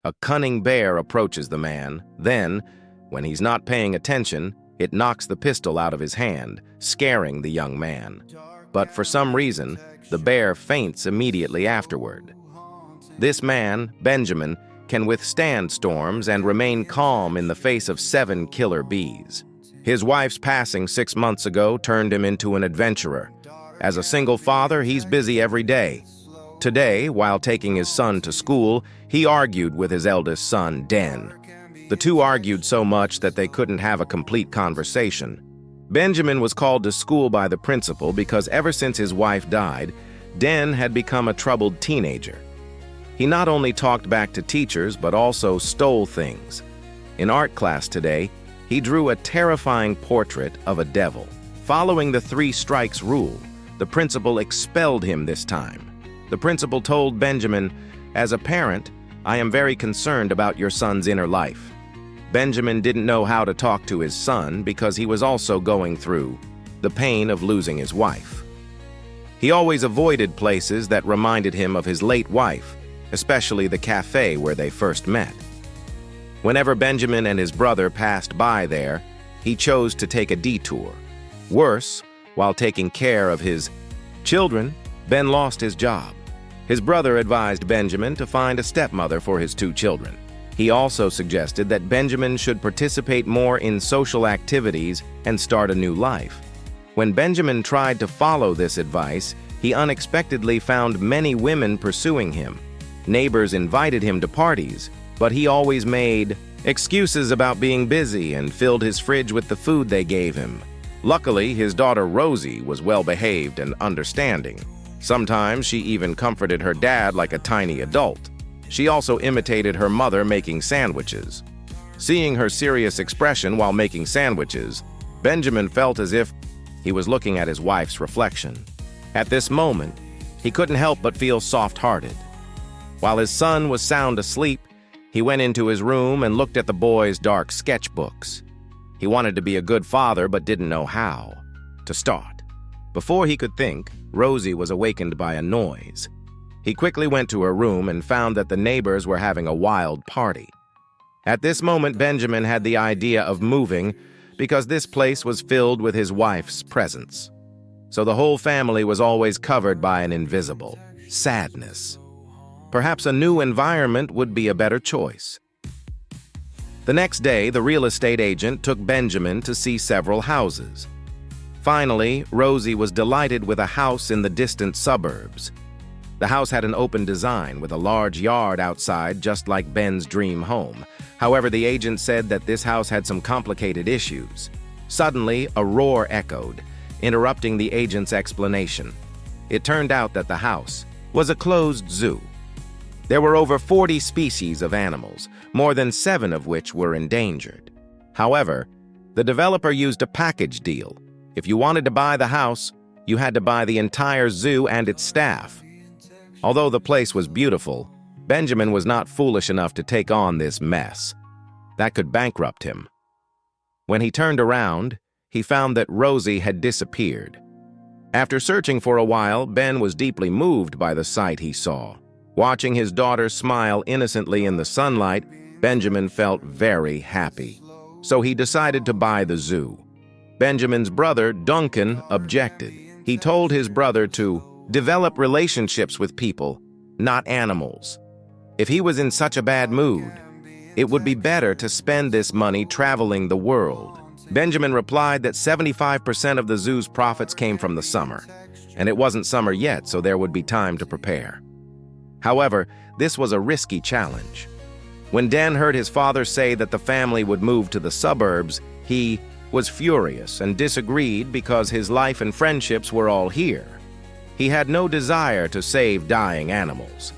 A cunning bear approaches the man. Then, when he's not paying attention, it knocks the pistol out of his hand, scaring the young man. But for some reason, the bear faints immediately afterward. This man, Benjamin, can withstand storms and remain calm in the face of 7 killer bees. His wife's passing 6 months ago turned him into an adventurer. As a single father, he's busy every day. Today, while taking his son to school, he argued with his eldest son, Den. The two argued so much that they couldn't have a complete conversation. Benjamin was called to school by the principal because ever since his wife died, Den had become a troubled teenager. He not only talked back to teachers, but also stole things. In art class today, he drew a terrifying portrait of a devil. Following the 3 strikes rule, the principal expelled him this time. The principal told Benjamin, "As a parent, I am very concerned about your son's inner life." Benjamin didn't know how to talk to his son because he was also going through the pain of losing his wife. He always avoided places that reminded him of his late wife, especially the cafe where they first met. Whenever Benjamin and his brother passed by there, he chose to take a detour. Worse, while taking care of his children, Ben lost his job. His brother advised Benjamin to find a stepmother for his 2 children. He also suggested that Benjamin should participate more in social activities and start a new life. When Benjamin tried to follow this advice, he unexpectedly found many women pursuing him. Neighbors invited him to parties, but he always made excuses about being busy and filled his fridge with the food they gave him. Luckily, his daughter Rosie was well-behaved and understanding. Sometimes she even comforted her dad like a tiny adult. She also imitated her mother making sandwiches. Seeing her serious expression while making sandwiches, Benjamin felt as if he was looking at his wife's reflection. At this moment, he couldn't help but feel soft-hearted. While his son was sound asleep, he went into his room and looked at the boy's dark sketchbooks. He wanted to be a good father but didn't know how to start. Before he could think, Rosie was awakened by a noise. He quickly went to her room and found that the neighbors were having a wild party. At this moment, Benjamin had the idea of moving because this place was filled with his wife's presence. So the whole family was always covered by an invisible sadness. Perhaps a new environment would be a better choice. The next day, the real estate agent took Benjamin to see several houses. Finally, Rosie was delighted with a house in the distant suburbs. The house had an open design with a large yard outside, just like Ben's dream home. However, the agent said that this house had some complicated issues. Suddenly, a roar echoed, interrupting the agent's explanation. It turned out that the house was a closed zoo. There were over 40 species of animals, more than 7 of which were endangered. However, the developer used a package deal. If you wanted to buy the house, you had to buy the entire zoo and its staff. Although the place was beautiful, Benjamin was not foolish enough to take on this mess. That could bankrupt him. When he turned around, he found that Rosie had disappeared. After searching for a while, Ben was deeply moved by the sight he saw. Watching his daughter smile innocently in the sunlight, Benjamin felt very happy. So he decided to buy the zoo. Benjamin's brother, Duncan, objected. He told his brother to develop relationships with people, not animals. If he was in such a bad mood, it would be better to spend this money traveling the world. Benjamin replied that 75% of the zoo's profits came from the summer, and it wasn't summer yet, so there would be time to prepare. However, this was a risky challenge. When Dan heard his father say that the family would move to the suburbs, he was furious and disagreed because his life and friendships were all here. He had no desire to save dying animals.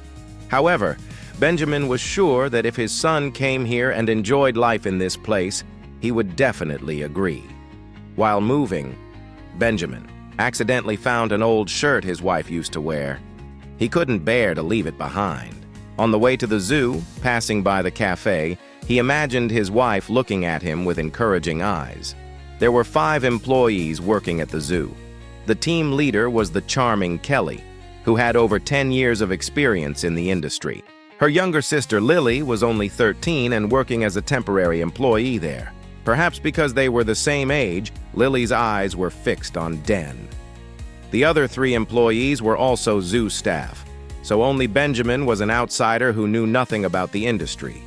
However, Benjamin was sure that if his son came here and enjoyed life in this place, he would definitely agree. While moving, Benjamin accidentally found an old shirt his wife used to wear. He couldn't bear to leave it behind. On the way to the zoo, passing by the cafe, he imagined his wife looking at him with encouraging eyes. There were 5 employees working at the zoo. The team leader was the charming Kelly, who had over 10 years of experience in the industry. Her younger sister Lily was only 13 and working as a temporary employee there. Perhaps because they were the same age, Lily's eyes were fixed on Den. The other 3 employees were also zoo staff, so only Benjamin was an outsider who knew nothing about the industry.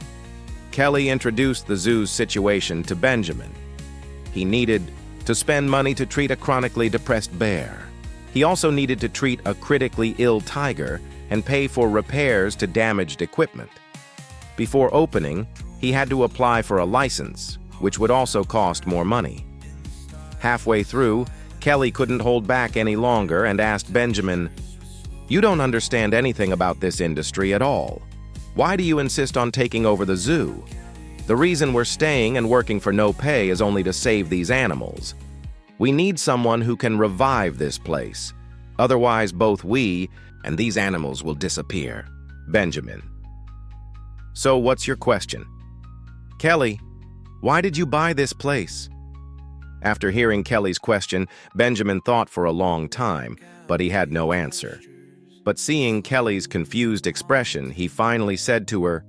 Kelly introduced the zoo's situation to Benjamin. He needed to spend money to treat a chronically depressed bear. He also needed to treat a critically ill tiger and pay for repairs to damaged equipment. Before opening, he had to apply for a license, which would also cost more money. Halfway through, Kelly couldn't hold back any longer and asked Benjamin, "You don't understand anything about this industry at all. Why do you insist on taking over the zoo? The reason we're staying and working for no pay is only to save these animals. We need someone who can revive this place. Otherwise, both we and these animals will disappear." Benjamin: "So what's your question?" Kelly: "Why did you buy this place?" After hearing Kelly's question, Benjamin thought for a long time, but he had no answer. But seeing Kelly's confused expression, he finally said to her,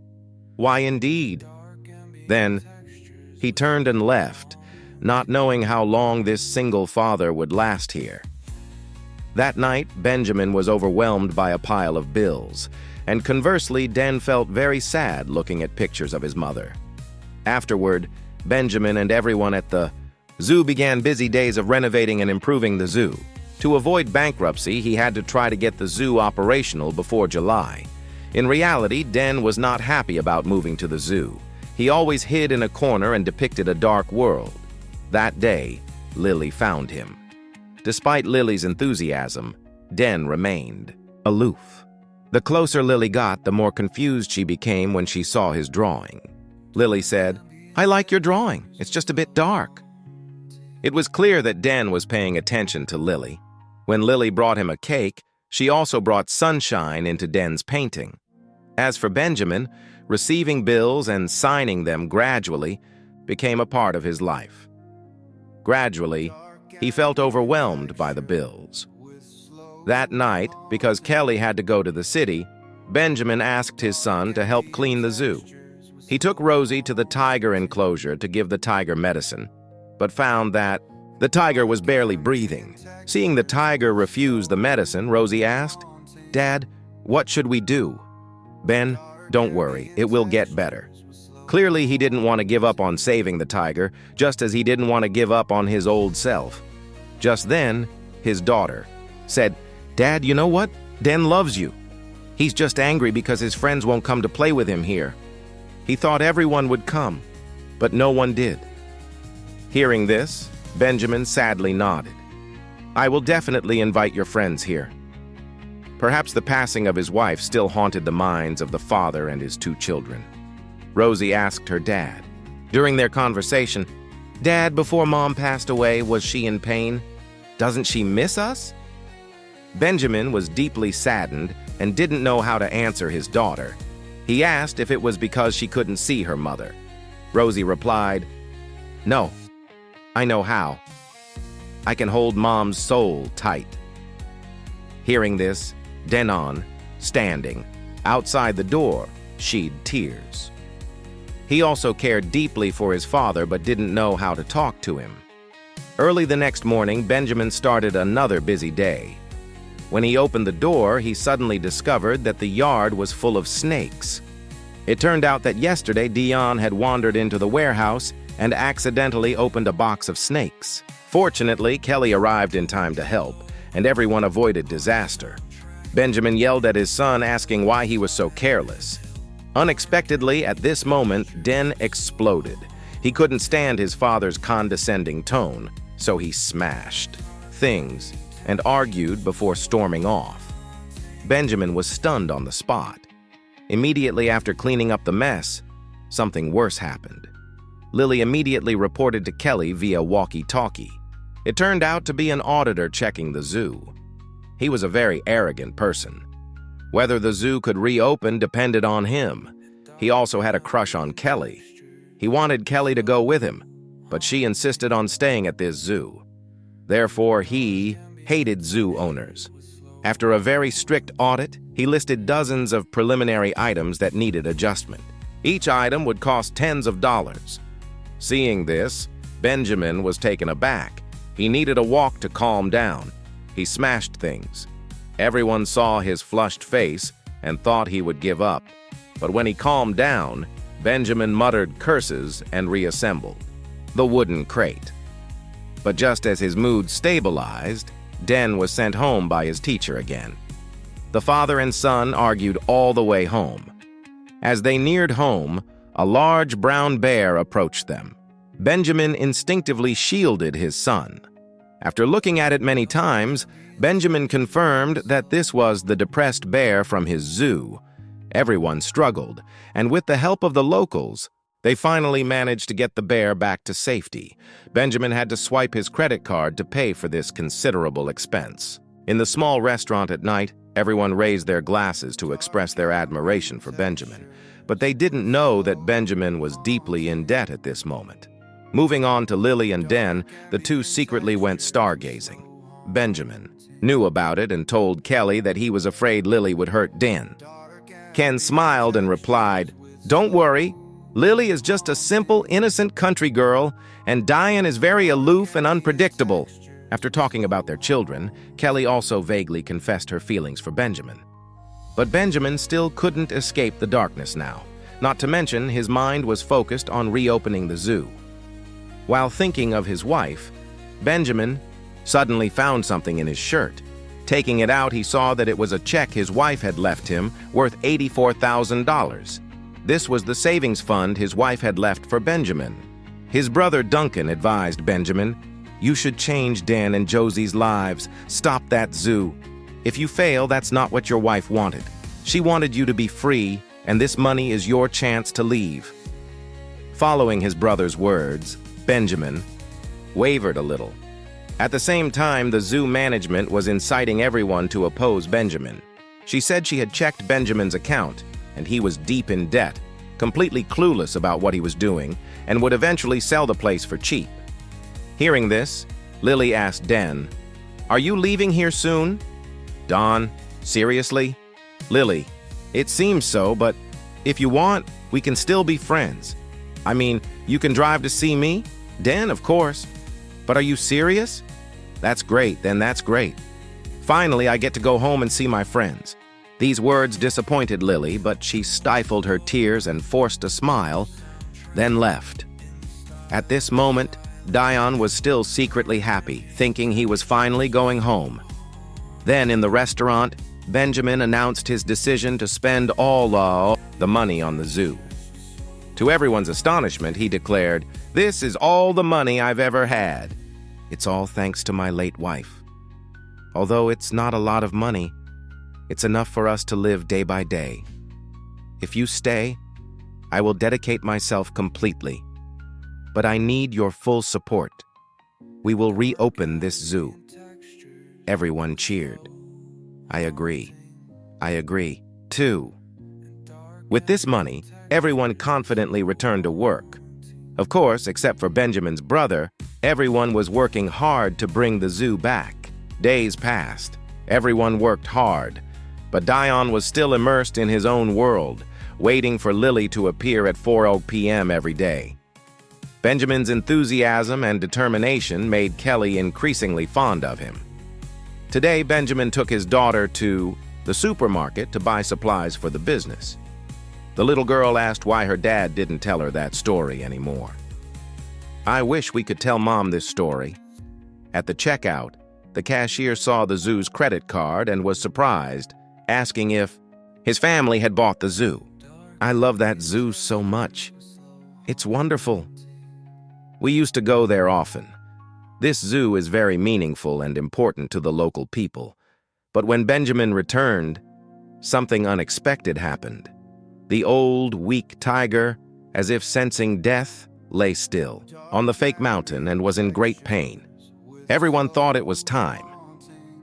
"Why indeed?" Then he turned and left, not knowing how long this single father would last here. That night, Benjamin was overwhelmed by a pile of bills, and conversely, Den felt very sad looking at pictures of his mother. Afterward, Benjamin and everyone at the zoo began busy days of renovating and improving the zoo. To avoid bankruptcy, he had to try to get the zoo operational before July. In reality, Den was not happy about moving to the zoo. He always hid in a corner and depicted a dark world. That day, Lily found him. Despite Lily's enthusiasm, Den remained aloof. The closer Lily got, the more confused she became when she saw his drawing. Lily said, "I like your drawing. It's just a bit dark." It was clear that Den was paying attention to Lily. When Lily brought him a cake, she also brought sunshine into Den's painting. As for Benjamin, receiving bills and signing them gradually became a part of his life. Gradually, he felt overwhelmed by the bills. That night, because Kelly had to go to the city, Benjamin asked his son to help clean the zoo. He took Rosie to the tiger enclosure to give the tiger medicine, but found that the tiger was barely breathing. Seeing the tiger refuse the medicine, Rosie asked, "Dad, what should we do?" "Ben, don't worry, it will get better." Clearly, he didn't want to give up on saving the tiger, just as he didn't want to give up on his old self. Just then, his daughter said, "Dad, you know what? Den loves you. He's just angry because his friends won't come to play with him here. He thought everyone would come, but no one did." Hearing this, Benjamin sadly nodded. "I will definitely invite your friends here." Perhaps the passing of his wife still haunted the minds of the father and his 2 children. Rosie asked her dad. During their conversation, "Dad, before Mom passed away, was she in pain? Doesn't she miss us?" Benjamin was deeply saddened and didn't know how to answer his daughter. He asked if it was because she couldn't see her mother. Rosie replied, "No, I know how. I can hold Mom's soul tight." Hearing this, Denon, standing outside the door, shed tears. He also cared deeply for his father but didn't know how to talk to him. Early the next morning, Benjamin started another busy day. When he opened the door, he suddenly discovered that the yard was full of snakes. It turned out that yesterday Dion had wandered into the warehouse and accidentally opened a box of snakes. Fortunately, Kelly arrived in time to help, and everyone avoided disaster. Benjamin yelled at his son, asking why he was so careless. Unexpectedly, at this moment, Den exploded. He couldn't stand his father's condescending tone, so he smashed things and argued before storming off. Benjamin was stunned on the spot. Immediately after cleaning up the mess, something worse happened. Lily immediately reported to Kelly via walkie-talkie. It turned out to be an auditor checking the zoo. He was a very arrogant person. Whether the zoo could reopen depended on him. He also had a crush on Kelly. He wanted Kelly to go with him, but she insisted on staying at this zoo. Therefore, he hated zoo owners. After a very strict audit, He listed dozens of preliminary items that needed adjustment. Each item would cost tens of dollars. Seeing this, Benjamin was taken aback. He needed a walk to calm down. He smashed things. Everyone saw his flushed face and thought he would give up. But when he calmed down, Benjamin muttered curses and reassembled the wooden crate. But just as his mood stabilized, Den was sent home by his teacher again. The father and son argued all the way home. As they neared home, a large brown bear approached them. Benjamin instinctively shielded his son. After looking at it many times, Benjamin confirmed that this was the depressed bear from his zoo. Everyone struggled, and with the help of the locals, they finally managed to get the bear back to safety. Benjamin had to swipe his credit card to pay for this considerable expense. In the small restaurant at night, everyone raised their glasses to express their admiration for Benjamin, but they didn't know that Benjamin was deeply in debt at this moment. Moving on to Lily and Den, the two secretly went stargazing. Benjamin knew about it and told Kelly that he was afraid Lily would hurt Den. Ken smiled and replied, "Don't worry, Lily is just a simple, innocent country girl, and Diane is very aloof and unpredictable." After talking about their children, Kelly also vaguely confessed her feelings for Benjamin. But Benjamin still couldn't escape the darkness now. Not to mention, his mind was focused on reopening the zoo. While thinking of his wife, Benjamin suddenly found something in his shirt. Taking it out, he saw that it was a check his wife had left him worth $84,000. This was the savings fund his wife had left for Benjamin. His brother Duncan advised Benjamin, "You should change Dan and Josie's lives. Stop that zoo. If you fail, that's not what your wife wanted. She wanted you to be free, and this money is your chance to leave." Following his brother's words, Benjamin wavered a little. At the same time, the zoo management was inciting everyone to oppose Benjamin. She said she had checked Benjamin's account, and he was deep in debt, completely clueless about what he was doing, and would eventually sell the place for cheap. Hearing this, Lily asked Den, "Are you leaving here soon?" "Don, seriously?" "Lily, it seems so, but if you want, we can still be friends. I mean, you can drive to see me?" "Den, of course. But are you serious?" "That's great, then that's great. Finally, I get to go home and see my friends." These words disappointed Lily, but she stifled her tears and forced a smile, then left. At this moment, Dion was still secretly happy, thinking he was finally going home. Then, in the restaurant, Benjamin announced his decision to spend all the money on the zoo. To everyone's astonishment, he declared, "This is all the money I've ever had. It's all thanks to my late wife. Although it's not a lot of money, it's enough for us to live day by day. If you stay, I will dedicate myself completely. But I need your full support. We will reopen this zoo." Everyone cheered. "I agree. I agree, too." With this money, everyone confidently returned to work. Of course, except for Benjamin's brother, everyone was working hard to bring the zoo back. Days passed. Everyone worked hard. But Dion was still immersed in his own world, waiting for Lily to appear at 4 p.m. every day. Benjamin's enthusiasm and determination made Kelly increasingly fond of him. Today, Benjamin took his daughter to the supermarket to buy supplies for the business. The little girl asked why her dad didn't tell her that story anymore. "I wish we could tell Mom this story." At the checkout, the cashier saw the zoo's credit card and was surprised, asking if his family had bought the zoo. "I love that zoo so much. It's wonderful. We used to go there often. This zoo is very meaningful and important to the local people." But when Benjamin returned, something unexpected happened. The old, weak tiger, as if sensing death, lay still on the fake mountain and was in great pain. Everyone thought it was time.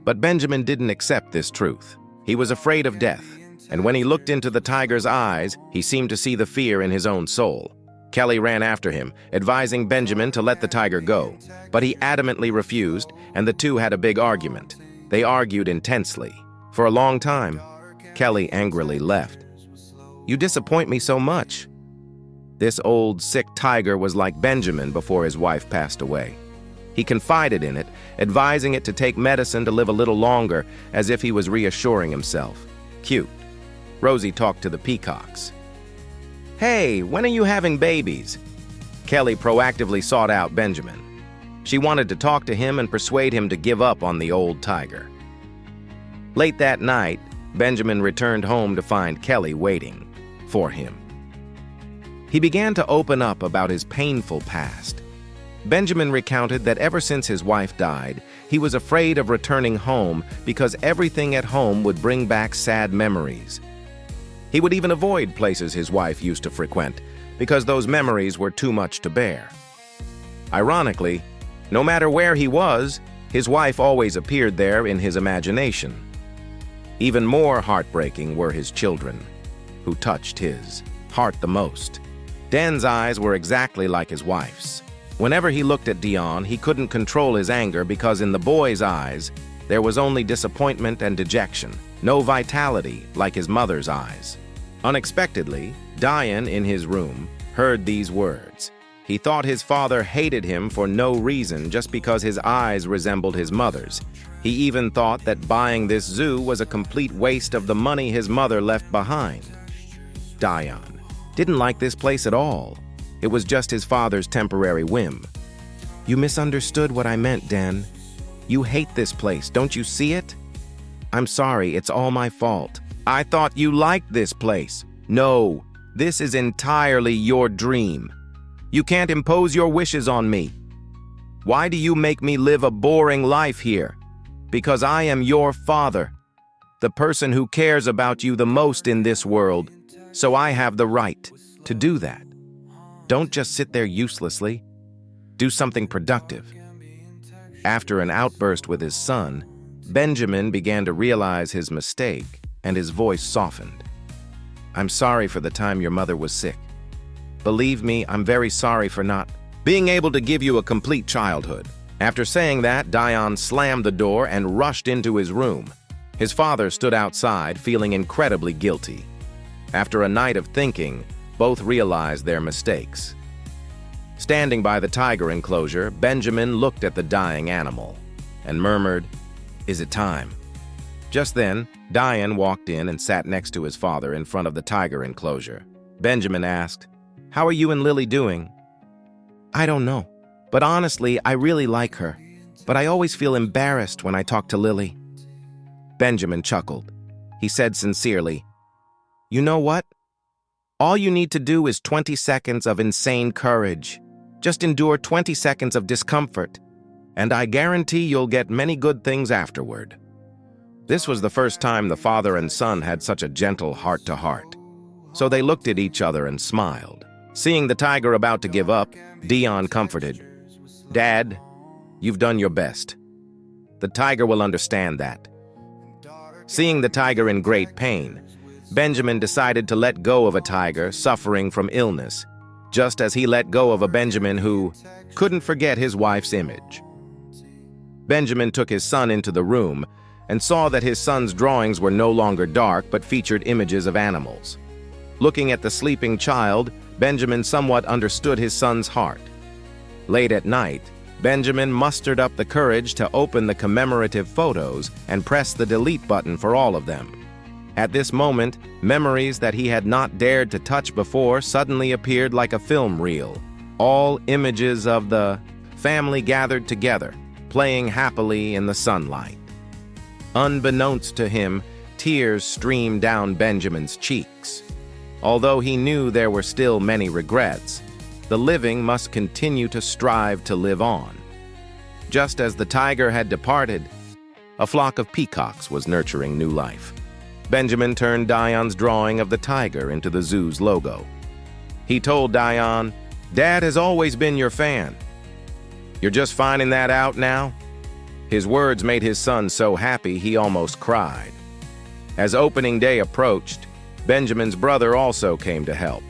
But Benjamin didn't accept this truth. He was afraid of death, and when he looked into the tiger's eyes, he seemed to see the fear in his own soul. Kelly ran after him, advising Benjamin to let the tiger go, but he adamantly refused, and the two had a big argument. They argued intensely for a long time. Kelly angrily left. "You disappoint me so much." This old, sick tiger was like Benjamin before his wife passed away. He confided in it, advising it to take medicine to live a little longer, as if he was reassuring himself. Cute. Rosie talked to the peacocks. "Hey, when are you having babies?" Kelly proactively sought out Benjamin. She wanted to talk to him and persuade him to give up on the old tiger. Late that night, Benjamin returned home to find Kelly waiting for him. He began to open up about his painful past. Benjamin recounted that ever since his wife died, he was afraid of returning home because everything at home would bring back sad memories. He would even avoid places his wife used to frequent because those memories were too much to bear. Ironically, no matter where he was, his wife always appeared there in his imagination. Even more heartbreaking were his children, who touched his heart the most. Dan's eyes were exactly like his wife's. Whenever he looked at Dion, he couldn't control his anger because in the boy's eyes, there was only disappointment and dejection, no vitality like his mother's eyes. Unexpectedly, Dion, in his room, heard these words. He thought his father hated him for no reason just because his eyes resembled his mother's. He even thought that buying this zoo was a complete waste of the money his mother left behind. Dion didn't like this place at all. It was just his father's temporary whim. "You misunderstood what I meant, Dan. You hate this place, don't you see it? I'm sorry, it's all my fault. I thought you liked this place. No, this is entirely your dream. You can't impose your wishes on me. Why do you make me live a boring life here? Because I am your father, the person who cares about you the most in this world, so I have the right to do that. Don't just sit there uselessly. Do something productive." After an outburst with his son, Benjamin began to realize his mistake, and his voice softened. "I'm sorry for the time your mother was sick. Believe me, I'm very sorry for not being able to give you a complete childhood." After saying that, Dion slammed the door and rushed into his room. His father stood outside, feeling incredibly guilty. After a night of thinking, both realized their mistakes. Standing by the tiger enclosure, Benjamin looked at the dying animal and murmured, "Is it time?" Just then, Dion walked in and sat next to his father in front of the tiger enclosure. Benjamin asked, "How are you and Lily doing?" "I don't know, but honestly, I really like her. But I always feel embarrassed when I talk to Lily." Benjamin chuckled. He said sincerely, "You know what? All you need to do is 20 seconds of insane courage. Just endure 20 seconds of discomfort, and I guarantee you'll get many good things afterward." This was the first time the father and son had such a gentle heart-to-heart. So they looked at each other and smiled. Seeing the tiger about to give up, Dion comforted, "Dad, you've done your best. The tiger will understand that." Seeing the tiger in great pain, Benjamin decided to let go of a tiger suffering from illness, just as he let go of a Benjamin who couldn't forget his wife's image. Benjamin took his son into the room and saw that his son's drawings were no longer dark but featured images of animals. Looking at the sleeping child, Benjamin somewhat understood his son's heart. Late at night, Benjamin mustered up the courage to open the commemorative photos and press the delete button for all of them. At this moment, memories that he had not dared to touch before suddenly appeared like a film reel. All images of the family gathered together, playing happily in the sunlight. Unbeknownst to him, tears streamed down Benjamin's cheeks. Although he knew there were still many regrets, the living must continue to strive to live on. Just as the tiger had departed, a flock of peacocks was nurturing new life. Benjamin turned Dion's drawing of the tiger into the zoo's logo. He told Dion, "Dad has always been your fan. You're just finding that out now?" His words made his son so happy he almost cried. As opening day approached, Benjamin's brother also came to help.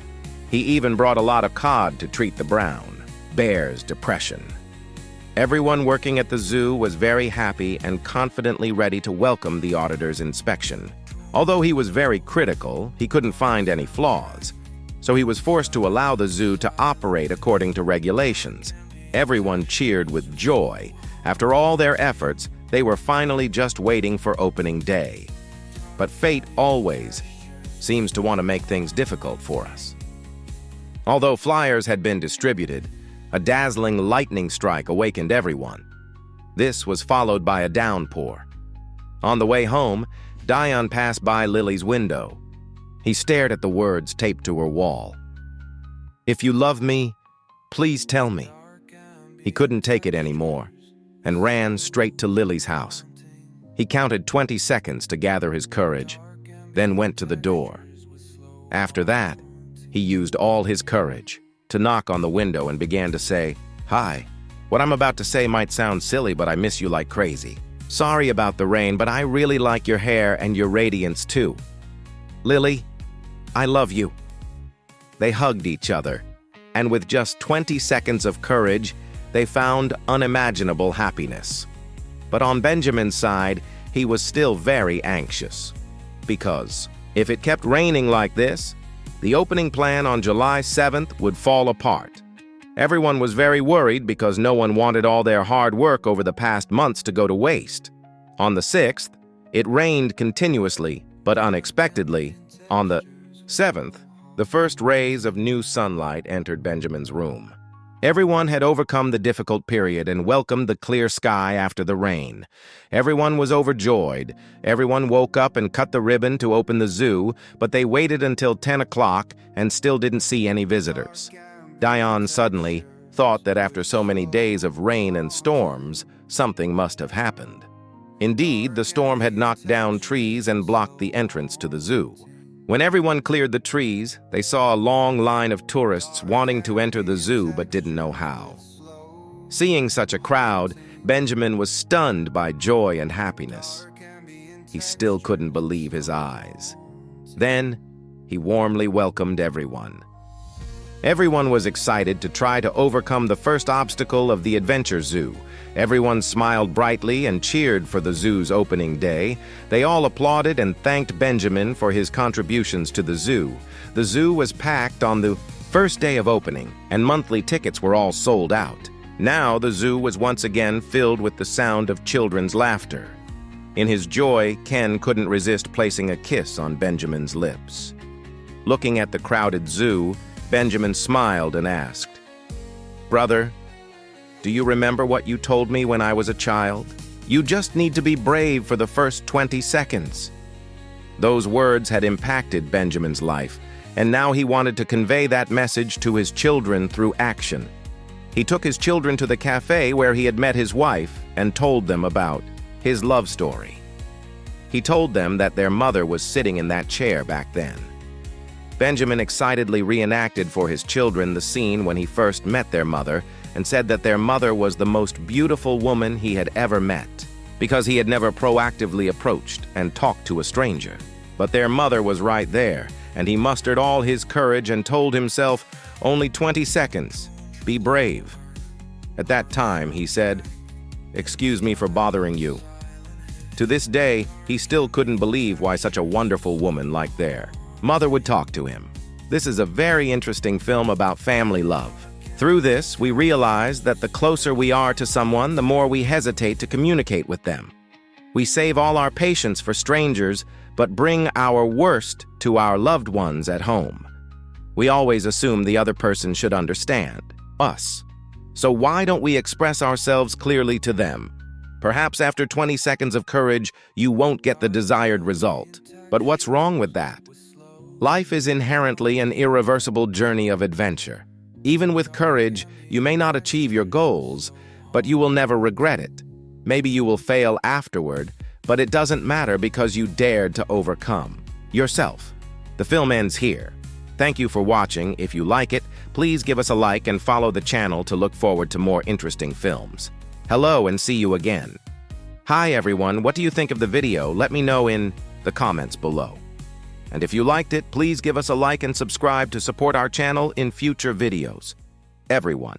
He even brought a lot of cod to treat the brown bear's depression. Everyone working at the zoo was very happy and confidently ready to welcome the auditor's inspection. Although he was very critical, he couldn't find any flaws. So he was forced to allow the zoo to operate according to regulations. Everyone cheered with joy. After all their efforts, they were finally just waiting for opening day. But fate always seems to want to make things difficult for us. Although flyers had been distributed, a dazzling lightning strike awakened everyone. This was followed by a downpour. On the way home, Dion passed by Lily's window. He stared at the words taped to her wall. "If you love me, please tell me." He couldn't take it anymore and ran straight to Lily's house. He counted 20 seconds to gather his courage, then went to the door. After that, he used all his courage to knock on the window and began to say, "Hi. What I'm about to say might sound silly, but I miss you like crazy. Sorry about the rain, but I really like your hair and your radiance too. Lily, I love you." They hugged each other, and with just 20 seconds of courage, they found unimaginable happiness. But on Benjamin's side, he was still very anxious. Because if it kept raining like this, the opening plan on July 7th would fall apart. Everyone was very worried because no one wanted all their hard work over the past months to go to waste. On the 6th, it rained continuously, but unexpectedly. On the 7th, the first rays of new sunlight entered Benjamin's room. Everyone had overcome the difficult period and welcomed the clear sky after the rain. Everyone was overjoyed. Everyone woke up and cut the ribbon to open the zoo, but they waited until 10 o'clock and still didn't see any visitors. Dion suddenly thought that after so many days of rain and storms, something must have happened. Indeed, the storm had knocked down trees and blocked the entrance to the zoo. When everyone cleared the trees, they saw a long line of tourists wanting to enter the zoo but didn't know how. Seeing such a crowd, Benjamin was stunned by joy and happiness. He still couldn't believe his eyes. Then, he warmly welcomed everyone. Everyone was excited to try to overcome the first obstacle of the adventure zoo. Everyone smiled brightly and cheered for the zoo's opening day. They all applauded and thanked Benjamin for his contributions to the zoo. The zoo was packed on the first day of opening, and monthly tickets were all sold out. Now the zoo was once again filled with the sound of children's laughter. In his joy, Ken couldn't resist placing a kiss on Benjamin's lips. Looking at the crowded zoo, Benjamin smiled and asked, "Brother, do you remember what you told me when I was a child? You just need to be brave for the first 20 seconds." Those words had impacted Benjamin's life, and now he wanted to convey that message to his children through action. He took his children to the cafe where he had met his wife and told them about his love story. He told them that their mother was sitting in that chair back then. Benjamin excitedly reenacted for his children the scene when he first met their mother and said that their mother was the most beautiful woman he had ever met, because he had never proactively approached and talked to a stranger. But their mother was right there, and he mustered all his courage and told himself, "Only 20 seconds. Be brave." At that time, he said, "Excuse me for bothering you." To this day, he still couldn't believe why such a wonderful woman like their mother would talk to him. This is a very interesting film about family love. Through this, we realize that the closer we are to someone, the more we hesitate to communicate with them. We save all our patience for strangers, but bring our worst to our loved ones at home. We always assume the other person should understand us. So why don't we express ourselves clearly to them? Perhaps after 20 seconds of courage, you won't get the desired result. But what's wrong with that? Life is inherently an irreversible journey of adventure. Even with courage, you may not achieve your goals, but you will never regret it. Maybe you will fail afterward, but it doesn't matter because you dared to overcome yourself. The film ends here. Thank you for watching. If you like it, please give us a like and follow the channel to look forward to more interesting films. Hello and see you again. Hi everyone, what do you think of the video? Let me know in the comments below. And if you liked it, please give us a like and subscribe to support our channel in future videos. Everyone,